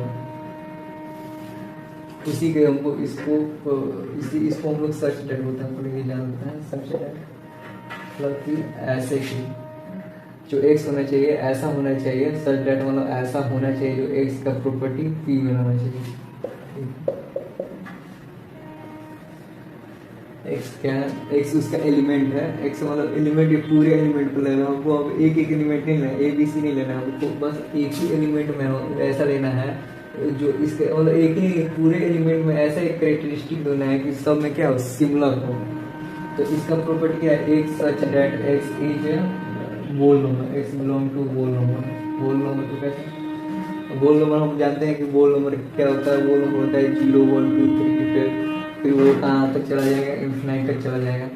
उसी के हमको इसको हम लोग सर्च डेट बोलते हैं, हमको ये जानते हैं सर्च डेट, मतलब कि ऐसे ही जो एक्स होना चाहिए ऐसा होना चाहिए, सर्च डेट मतलब ऐसा होना चाहिए जो एक्स का प्रॉपर्टी पी में होना चाहिए। एक्स क्या है, एक्स उसका एलिमेंट है, एक्स मतलब एलिमेंट ये पूरे एलिमेंट को लेना हमको, अब एक एक एलिमेंट नहीं लेना, ए बी सी नहीं लेना हमको, बस एक ही एलिमेंट में ऐसा लेना है जो इसके मतलब एक ही पूरे एलिमेंट में ऐसा एक कैरेक्टरिस्टिक देना है कि सब में क्या हो सिमिलर हो। तो इसका प्रॉपर्टी क्या है, X such that X is whole number, X belong to whole number. Whole number तो कैसे, बोल नंबर हम जानते हैं कि बोल नंबर क्या होता है, बोल नंबर होता है 0 1 2 3, फिर वो कहाँ तक चला जाएगा, इन्फिनाइट तक चला जाएगा।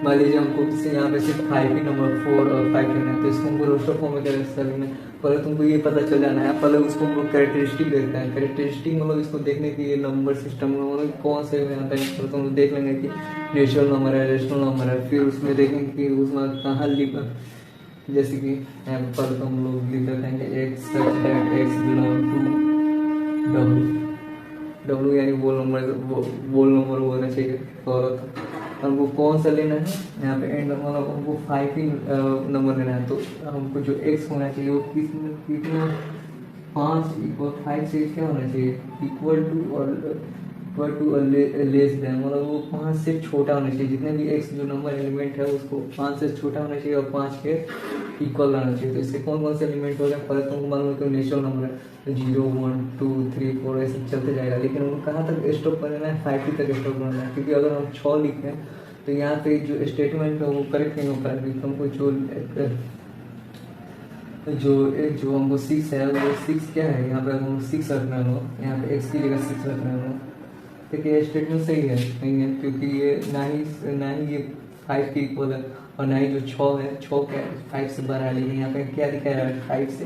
मान लीजिए हमको किसी यहाँ पे सिर्फ 5 ही नंबर 4 और 5 लेना है, तो इसको हमको रोस्टर फॉर्म में कैसे लेना है, पहले तुमको ये पता चल जाना है, पहले उसको हम लोग कैरेक्टरिस्टिक देखते हैं। कैरेक्टरिस्टिक मतलब इसको देखने के लिए नंबर सिस्टम में मतलब कौन से में आता है, तो हम देख लेंगे कि नेचुरल नंबर है, रेशनल नंबर है, फिर उसमें देखेंगे कि उसमें कहाँ लिखा, जैसे कि यहाँ पर हम लोग लिख देते हैं कि X such that X belong to W, W यानी बोल नंबर होना चाहिए। और हमको कौन सा लेना है, यहाँ पे एंड मतलब हमको 5 ही नंबर लेना है, तो हमको जो एक्स होना चाहिए वो कितना 5 इक्वल 5 से क्या होना चाहिए, इक्वल टू और लेस देन, मतलब वो 5 से छोटा होना चाहिए। जितने भी एक्स जो नंबर एलिमेंट है उसको 5 से छोटा होना चाहिए और 5 के इक्वल रहना चाहिए। तो इसके कौन कौन से एलिमेंट हो गए, पहले तुमको मालूम है कि नेचुरल नंबर है 0 1 2 3 4 ऐसे चलते जाएगा, लेकिन उनको कहाँ तक स्टॉप करना है, 5 तक स्टॉप करना है, क्योंकि अगर हम 6 लिखें तो यहाँ पे जो स्टेटमेंट है वो करेक्ट नहीं हो पाएगा। तुमको जो हमको 6 है वो 6 क्या है, यहाँ पे हम 6 रख रहे हो, यहाँ पे x की जगह 6 रख रहे हो, ठीक है, स्टेटमेंट सही है नहीं है, क्योंकि ये ना ही ये 5 के इक्वल है, और ना ही जो 6 है 6 क्या 5 से बड़ा है, लेकिन यहाँ पे क्या दिखा रहा है 5 से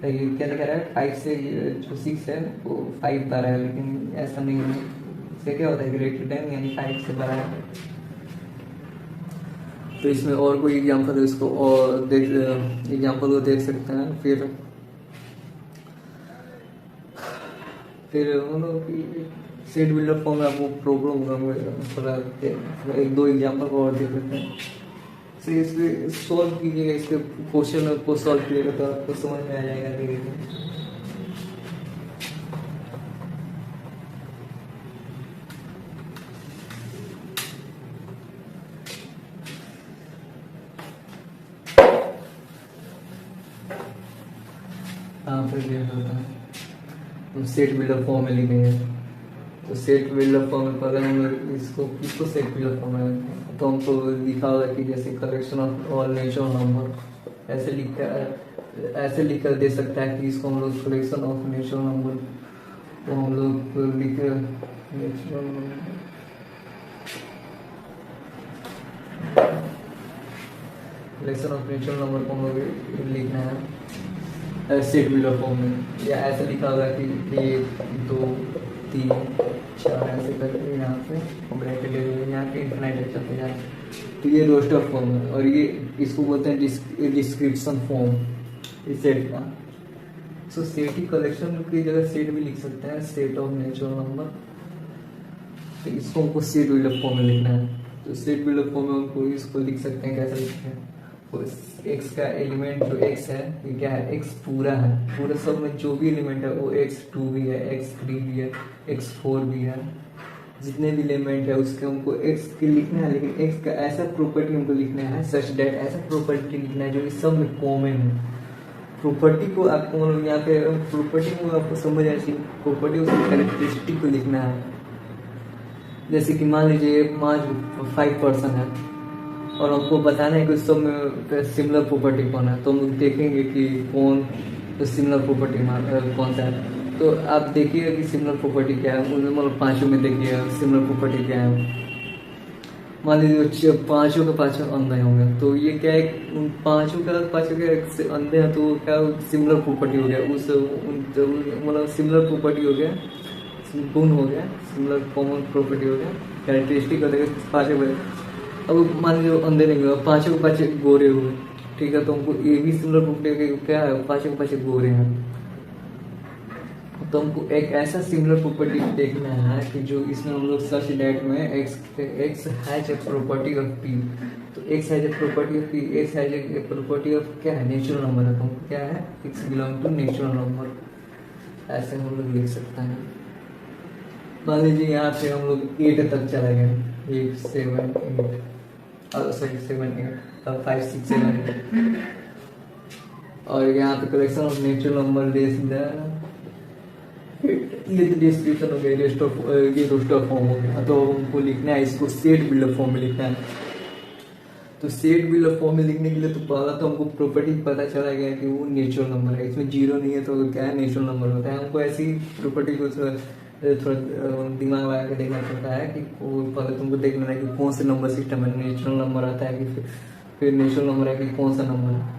ये क्या दिखा रहा है 5 से जो 6 है वो 5 बड़ा है, लेकिन ऐसा नहीं है। इससे क्या होता है ग्रेटर देन यानी 5 से बड़ा है। तो इसमें और कोई एग्जाम्पल है, इसको और एग्जाम्पल को देख सकते हैं। फिर मतलब सेट बिल्डर फॉर्म में आपको प्रॉब्लम थोड़ा 1-2 एग्जाम्पल को और देख सकते हैं। तो इसको सॉल्व कीजिएगा, इसके क्वेश्चन को सॉल्व कीजिएगा तो आपको समझ में आ जाएगा धीरे धीरे। तो सेट बिल्डर फॉर्म में लिखेंगे, तो सेट बिल्डर फॉर्म में पहले हम लोग इसको सेट बिल्डर फॉर्म में, तो हमको लिखा होगा कि जैसे collection of all natural number ऐसे लिखकर दे सकता है कि इसको हम लोग कलेक्शन ऑफ नेचुरल नंबर, तो हम लोग लिखे कलेक्शन ऑफ नेचुरल नंबर को हम लोग लिखना है सेट बिल्डर फॉर्म में, या ऐसे लिखा होगा कि 1 2 3 4 ऐसे करके यहाँ पे ब्रैकेट ले लीजिए, यहाँ पे इन्फिनाइट चलते जाए। तो ये रोस्टर फॉर्म है, और ये इसको बोलते हैं डिस्क्रिप्शन फॉर्म इस सेट का। सो सेट ही कलेक्शन की जगह सेट भी लिख सकते हैं, सेट ऑफ नेचुरल नंबर तो इसको हमको सेट बिल्डअप फॉर्म में लिखना है। तो सेट बिल्डअप फॉर्म में हमको इसको लिख सकते हैं, कैसे लिखते हैं, तो एक्स का एलिमेंट जो एक्स है ये क्या है, एक्स पूरा है, पूरे सब में जो भी एलिमेंट है वो x2 भी है, x3 भी है, x4 भी है, जितने भी एलिमेंट है उसके हमको x के लिखना है, लेकिन x का ऐसा प्रॉपर्टी हमको लिखना है सच दैट, ऐसा प्रॉपर्टी लिखना है जो इस सब में कॉमन है। प्रॉपर्टी को आपको मतलब यहाँ पे प्रॉपर्टी को आपको समझ आना चाहिए, प्रॉपर्टी उसकी कैरेक्टरिस्टिक को लिखना है। जैसे कि मान लीजिए 5% है और हमको बताना है कि सब में सिमिलर प्रॉपर्टी कौन है, तो हम देखेंगे कि कौन तो सिमिलर प्रॉपर्टी कौन सा है। तो आप देखिएगा कि सिमिलर प्रॉपर्टी क्या है, उनमें मतलब पांचों में देखिएगा सिमिलर प्रॉपर्टी क्या है। मान लीजिए पांचों के पांचों अंधे होंगे, तो ये क्या है, उन पांचों का पांचों के अंधे हैं तो क्या सिमिलर प्रॉपर्टी हो गया, उस मतलब सिमिलर प्रॉपर्टी हो गया, गुण हो गया, सिमिलर कॉमन प्रॉपर्टी हो गया, कैरेक्टरिस्टिक हो गया पांचों में। अब मान लीजिए अंधे नहीं हुआ, पांचों के पांचों गोरे हुए, ठीक है, तो हमको ये भी सिमिलर प्रॉपर्टी क्या है, पांचों के पांचों गोरे हैं। तो हमको एक ऐसा सिमिलर प्रॉपर्टी देखना है कि जो इसमें हम लोग सच दैट में X has a property of P, तो X has a property of P, X has a property of क्या है, नेचुरल नंबर है, तो हमको क्या है, X belong to natural number, ऐसे हम लोग लिख सकते हैं। मान लीजिए यहाँ पे हम लोग 8 तक चला गया, 8 7 8 सॉरी 7 8 5 6 7 8, और यहाँ पे collection of natural number days ये तो डिस्क्रिप्शन हो गया, ये रोस्टर फॉर्म हो गया। तो हमको लिखना है इसको सेट बिल्डअप फॉर्म में लिखना है। तो सेट बिल्डअप फॉर्म में लिखने के लिए तो पहला तो हमको प्रॉपर्टी पता चला गया कि वो नेचुरल नंबर है, इसमें जीरो नहीं है तो क्या है, नेचुरल नंबर होता है। हमको ऐसी प्रॉपर्टी को थोड़ा दिमाग लगा के देखना पड़ता है कि पहले तुमको देखना है कि कौन से नंबर सिस्टम में नेचुरल नंबर आता है कि फिर नेचुरल नंबर है कि कौन सा नंबर है,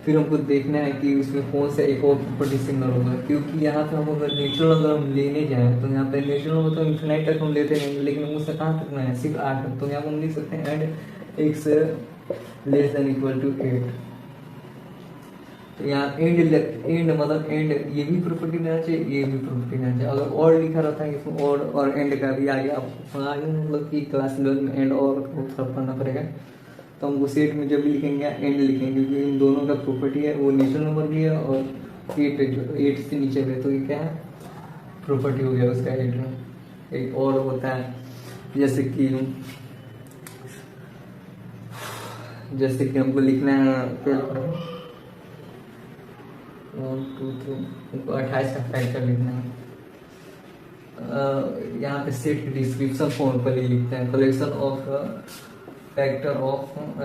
फिर हमको देखना है कि उसमें कौन सा एक और प्रॉपर्टी सिमिलर होगा। क्योंकि यहाँ पे हम अगर नेचुरल नंबर हम लेने जाएँ तो यहाँ पे नेचुरल नंबर तो इन्फिनाइट तक हम लेते हैं, लेकिन उससे कहाँ तक ना है, सिर्फ 8 तक। तो यहाँ पर हम लिख सकते हैं and X less than equal to 8। तो यहाँ एंड मतलब एंड ये भी प्रॉपर्टी लेना चाहिए, ये भी प्रॉपर्टी लेना चाहिए। अगर और लिखा रहता है इसमें और एंड का भी आगे आप आगे मतलब कि क्लास 11 में एंड और पढ़ना पड़ेगा। तो हम वो सेट में जब भी लिखेंगे एंड लिखेंगे, क्योंकि इन दोनों का प्रॉपर्टी है, वो नेचुरल नंबर भी है और 8 से नीचे है, तो ये क्या है, प्रॉपर्टी हो गया उसका 8 में। एक और होता है जैसे कि हमको लिखना है 1 2 3 हमको 28 का फैक्टर लिखना है। यहाँ पे सेट की डिस्क्रिप्शन फॉर्म पर ही लिखते हैं, collection of factor of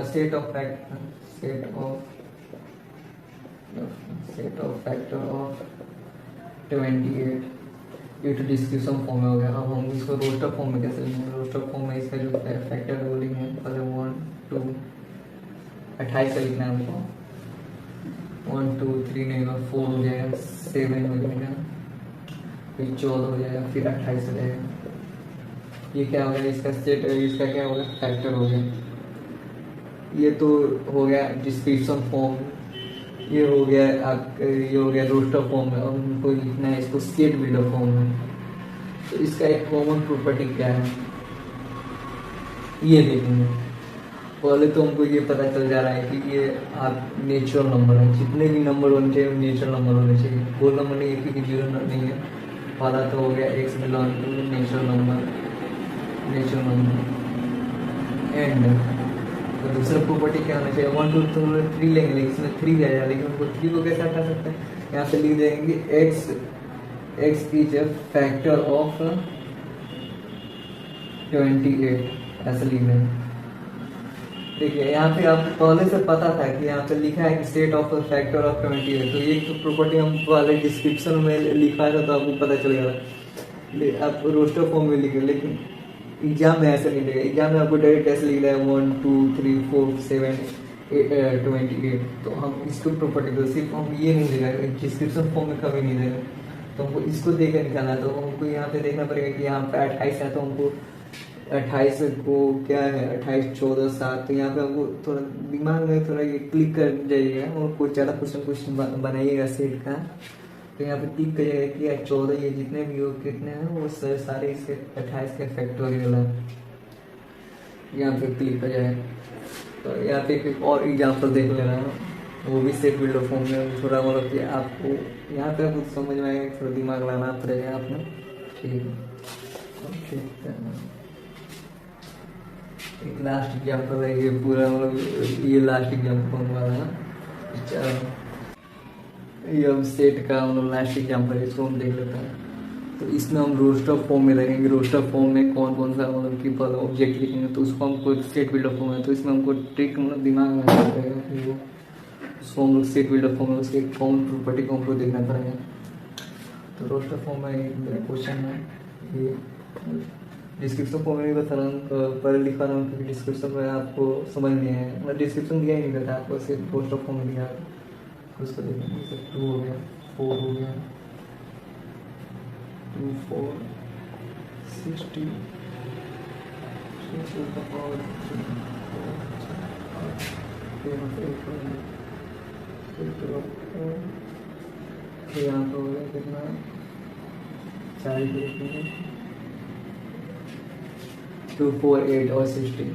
set of factor of 28, ये तो डिस्क्रिप्शन फॉर्म में हो गया। अब हम इसको रोस्टर फॉर्म में कैसे लिखेंगे, रोस्टर फॉर्म में इसका जो फैक्टर है वो लिखेंगे, पहले 1 2 28 का लिखना है हमको, 1 2 3 नहीं होगा, 4 हो जाएगा, 7 हो जाएगा, फिर 14 हो जाएगा, फिर 28 हो जाएगा। ये क्या हो गया, इसका सेट, इसका क्या हो गया, फैक्टर हो गया। ये तो हो गया डिस्क्रिप्शन फॉर्म, ये हो गया रोस्टर फॉर्म में। और हमको लिखना है इसको सेट बिल्डअप फॉर्म में। तो इसका एक कॉमन प्रॉपर्टी क्या है ये देखेंगे। पहले तो हमको ये पता चल जा रहा है कि ये आप नेचुरल नंबर है, जितने भी नंबर होने चाहिए नेचुरल नंबर होने चाहिए, वो नंबर नहीं है क्योंकि जीरो नहीं है। पहला तो हो गया X belong to natural number and तो दूसरा प्रॉपर्टी क्या होना चाहिए, 1 2 3 लेंगे, लेकिन इसमें 3 आ जाएगा, लेकिन उनको 3 को कैसे हटा सकते हैं, यहाँ से लिख देंगे x is a factor of 28, ऐसे लिख देंगे। देखिए यहाँ पे आपको पहले से पता था कि यहाँ पे लिखा है कि सेट ऑफ फैक्टर ऑफ 28, तो ये तो प्रॉपर्टी हम पहले डिस्क्रिप्शन में लिखा था तो आपको पता चल गया, आप रोस्टर फॉर्म में लिखे। लेकिन एग्जाम में ऐसा नहीं लिखा, एग्जाम में आपको डायरेक्ट ऐसे लिख रहा है 1 2 3 4 7 28, तो हम इसको प्रॉपर्टी को सिर्फ हम ये नहीं देगा, डिस्क्रिप्शन फॉर्म में कभी नहीं देगा, तो हमको इसको देकर निकालना है। तो हमको यहाँ पे देखना पड़ेगा कि यहाँ पे 28 है, तो हमको 28 को क्या है 28 14 7, तो यहाँ पे हमको थोड़ा दिमाग में थोड़ा ये क्लिक कर जाइएगा और कोई ज़्यादा क्वेश्चन बनाइएगा सेट का, तो यहाँ पे टिक करिएगा कि यार 14 ये जितने भी हो कितने हैं वो सारे इसके 28 के फैक्टोरियल है। यहाँ पे क्लिक कर जाए तो यहाँ पे एक और एग्जाम्पल देख लेना, वो भी सेट बिल्डर फॉर्म में थोड़ा मतलब कि आपको यहाँ पे कुछ समझ में आएगा, थोड़ा दिमाग लाना पड़ेगा आपने। ठीक है, एक लास्ट एग्जाम्पल है ये पूरा, मतलब ये लास्ट एग्जाम्पल होने वाला है। ये अब सेट का मतलब लास्ट एग्जाम्पल है, इसको हम देख लेते हैं। तो इसमें हम रोस्टर फॉर्म में देखेंगे, रोस्टर फॉर्म में कौन कौन सा मतलब कि ऑब्जेक्ट लिखेंगे, तो उसको हमको सेट बिल्डर फॉर्म है, तो इसमें हमको ट्रिक मतलब दिमाग में आना पड़ेगा कि वो उसको हम लोग सेट बिल्डर फॉर्म में उसके कौन प्रॉपर्टी को हमको देखना पड़ेगा। तो रोस्टर फॉर्म में एक क्वेश्चन है ये, डिस्क्रिप्शन फॉर्म में भी बता रहा हूँ, पर लिखा रहा हूँ क्योंकि डिस्क्रिप्शन में आपको समझ नहीं है, मतलब डिस्क्रिप्शन दिया ही नहीं करता आपको, सिर्फ रोस्टर फॉर्म में दिया। उसको देखेंगे, जैसे 2 हो गया, 4 हो गया, 2 4 60 यहाँ पर हो गया कितना 40 2 4 8 और 60।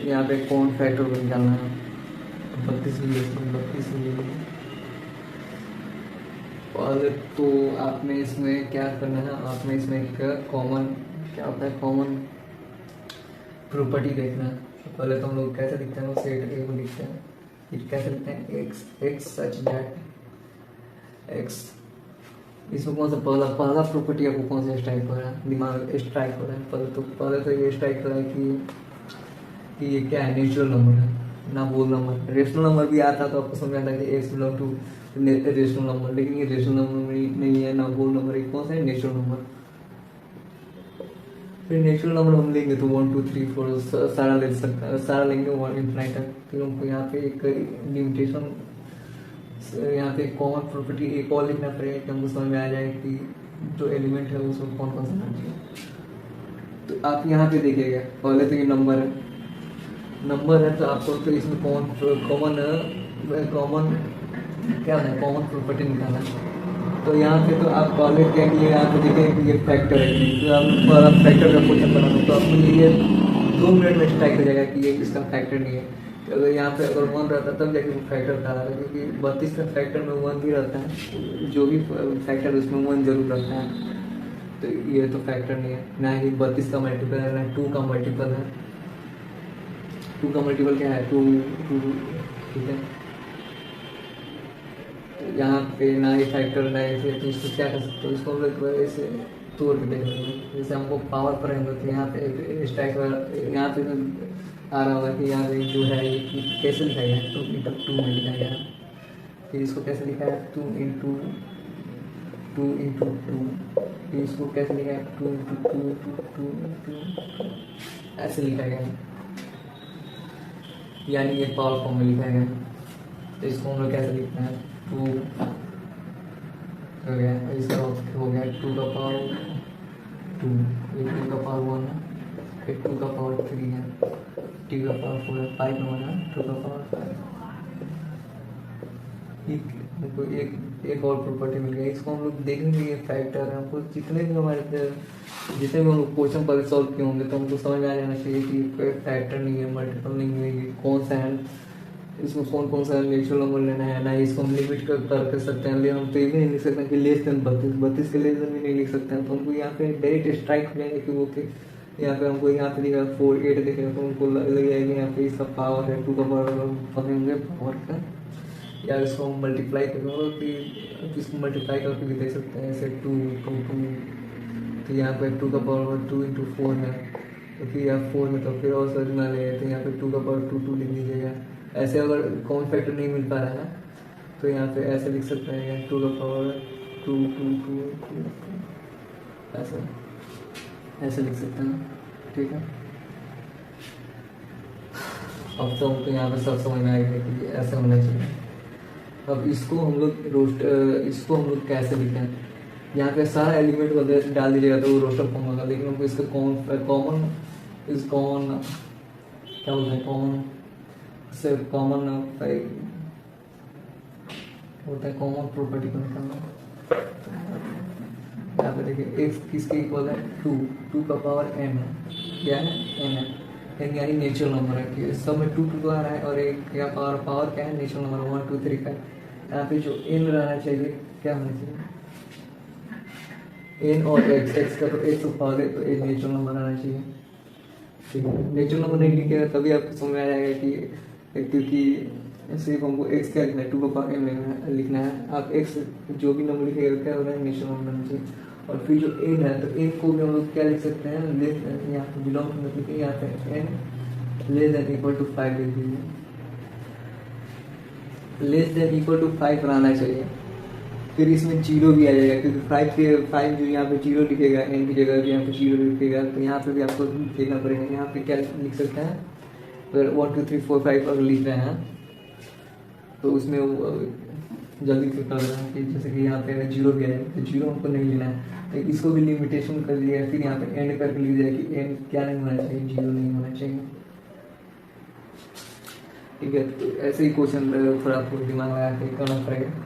यहाँ पे कौन फैक्टर को निकालना है, 32 मिलियन। और तो आपने इसमें क्या करना है, आपने इसमें एक कॉमन क्या होता है, कॉमन प्रॉपर्टी देखना है। तो पहले तो हम लोग कैसे लिखते हैं, वो सेट ए को लिखते हैं, फिर कैसे लिखते हैं एक्स सच दैट एक्स। इसमें कौन सा पहला प्रॉपर्टी आपको कौन सा स्ट्राइक हो रहा है, दिमाग स्ट्राइक हो रहा है। पहले तो ये स्ट्राइक हो रहा है कि ये क्या है, नेचुरल नंबर है ना, बोल नंबर। रेशनल नंबर भी आता तो आपको समझ आता है कि X belong to rational number, लेकिन ये रेशनल नंबर नहीं है ना, बोल नंबर। एक कौन सा है, नेचुरल नंबर। फिर नेचुरल नंबर हम लेंगे तो 1 2 3 4 सारा ले सकते हैं, सारा लेंगे 1 इन्फिनाइट तक। फिर हमको यहाँ पे एक लिमिटेशन, यहाँ पे कॉमन प्रॉपर्टी एक और लिखना पड़ेगा कि हमको समझ में आ जाए कि जो एलिमेंट है उसमें कौन कौन सा चाहिए। तो आप यहाँ पे देखिएगा, पहले तो ये नंबर है तो आपको तो इसमें कॉमन क्या है, कॉमन प्रॉपर्टी निकालना है। तो यहाँ पे तो आप पहले क्या किए, यहाँ पे देखें कि ये फैक्टर है, तो आप फैक्टर का क्वेश्चन बनाना, तो आपको ये 2 मिनट में स्ट्राइक हो जाएगा कि ये इसका फैक्टर नहीं है। तो अगर यहाँ पे अगर 1 रहता तब जाके वो फैक्टर था, क्योंकि 32 का फैक्टर में 1 भी रहता है, जो भी फैक्टर उसमें 1 जरूर रहता है। तो ये तो फैक्टर नहीं है, ना ही 32 का मल्टीपल है, ना 2 का मल्टीपल है। 2 का मल्टीपल क्या है, 2 ठीक है। यहाँ पे ना ही फैक्टर ना ही, तो इसको क्या कर सकते हो, इसको हम लोग ऐसे तोड़ के देख लेंगे। जैसे हमको पावर पर है तो यहाँ पे स्ट्राइक यहाँ पे आ रहा होगा कि यहाँ पे जो है ये कैसे लिखा गया है, 2 में लिखा गया है। फिर इसको कैसे लिखा है, 2 इंटू 2। फिर इसको कैसे लिखा है, 2 इंटू 2 ऐसे लिखा गया है, यानी ये पावर फॉर्म में लिखा गया है। तो इसको हम लोग कैसे लिखते हैं, 2 हो गया, इसका हो गया 2 का पावर 2, 2 का पावर 1 है, फिर 2 का पावर 3 है, 2 का पावर 4 है, 5 में बना 2 का पावर 5। हमको एक और प्रॉपर्टी मिल गई, इसको हम लोग देखेंगे। ये फैक्टर है, हमको जितने भी हम लोग क्वेश्चन पर सॉल्व किए होंगे तो हमको समझ में आ जाना चाहिए कि फैक्टर नहीं है, मल्टीपल नहीं है, ये कौन सा है, इसमें कौन सा नेचुरल नंबर लेना है ना। इसको हम लिमिट कर सकते हैं, लेकिन हम तो ये भी नहीं लिख सकते हैं कि लेस देन 32 के लेस देन भी नहीं लिख सकते हैं। तो हमको यहाँ पे डायरेक्ट स्ट्राइक हो जाएगा कि वो के यहाँ पे हमको यहाँ पे दिखा 4 8 देखेगा तो हमको लग जाएगा यहाँ पे इसका पावर है 2 का पावर पकड़ेंगे पावर का, या इसको हम मल्टीप्लाई करेंगे कि इसको मल्टीप्लाई करके भी देख सकते हैं, ऐसे 2 तो यहाँ पे 2 का पावर 2 इंटू 4 है, तो फिर यहाँ 4 में तो फिर और सर्च ना ले, तो यहाँ पे 2 का पावर 2 लिख दीजिएगा। ऐसे अगर कॉमन फैक्टर नहीं मिल पा रहा है तो यहाँ पे ऐसे लिख सकते हैं, 2 का पावर 2 ऐसे लिख सकते हैं, ठीक है। अब तो हमको यहाँ पे सब समझ में आएगा कि ऐसे होना चाहिए। अब इसको हम लोग कैसे लिखें, यहाँ पे सारा एलिमेंट को डाल दीजिएगा तो वो रोस्टर फॉर्म होगा, लेकिन हमको इसका कॉमन क्या बोलते हैं, कॉमन होता है कॉमन प्रॉपर्टी को निकालना। यहाँ पे देखिए एक्स किसके इक्वल है, टू का पावर n है, क्या है n है, n यानी नेचुरल नंबर है कि सब में 2 आ रहा है, और एक क्या पावर क्या है, नेचुरल नंबर 1 2 3 का। यहाँ पे जो n रहना चाहिए क्या होना चाहिए, n और x का तो x पावर है तो एक नेचुरल नंबर आना चाहिए। ठीक है, नेचुरल नंबर नहीं लिखेगा तभी आपको समझ में आ जाएगा कि क्योंकि सिर्फ हमको x क्या लिखना है, 2 का पावर n लिखना है। आप x जो भी नंबर लिखेगा क्या होगा, नेचुरल नंबर आना चाहिए। और फिर जो n है तो n को भी हम लोग क्या लिख सकते हैं, लेस यहाँ पे बिलोंग टू मतलब यहाँ पे n less than equal to 5 लिख दीजिए, लेस देन इक्वल टू 5 रहना चाहिए। फिर इसमें जीरो भी आ जाएगा क्योंकि 5 जो यहाँ पे जीरो लिखेगा, n की जगह भी यहाँ पे जीरो लिखेगा, तो यहाँ पे भी आपको देखना पड़ेगा। यहाँ पे क्या लिख सकते हैं, अगर 1 2 3 4 5 अगर लिख रहे हैं तो उसमें जल्दी से कर रहे हैं कि जैसे कि यहाँ पे अगर जीरो भी आएगा तो जीरो हमको नहीं लेना है, तो इसको भी लिमिटेशन कर दिया है। फिर यहाँ पे एंड करके लिख दिया कि एंड क्या नहीं होना चाहिए, जीरो नहीं होना चाहिए। ठीक है, तो ऐसे ही क्वेश्चन थोड़ा आपको दिमाग लगा के करना पड़ेगा।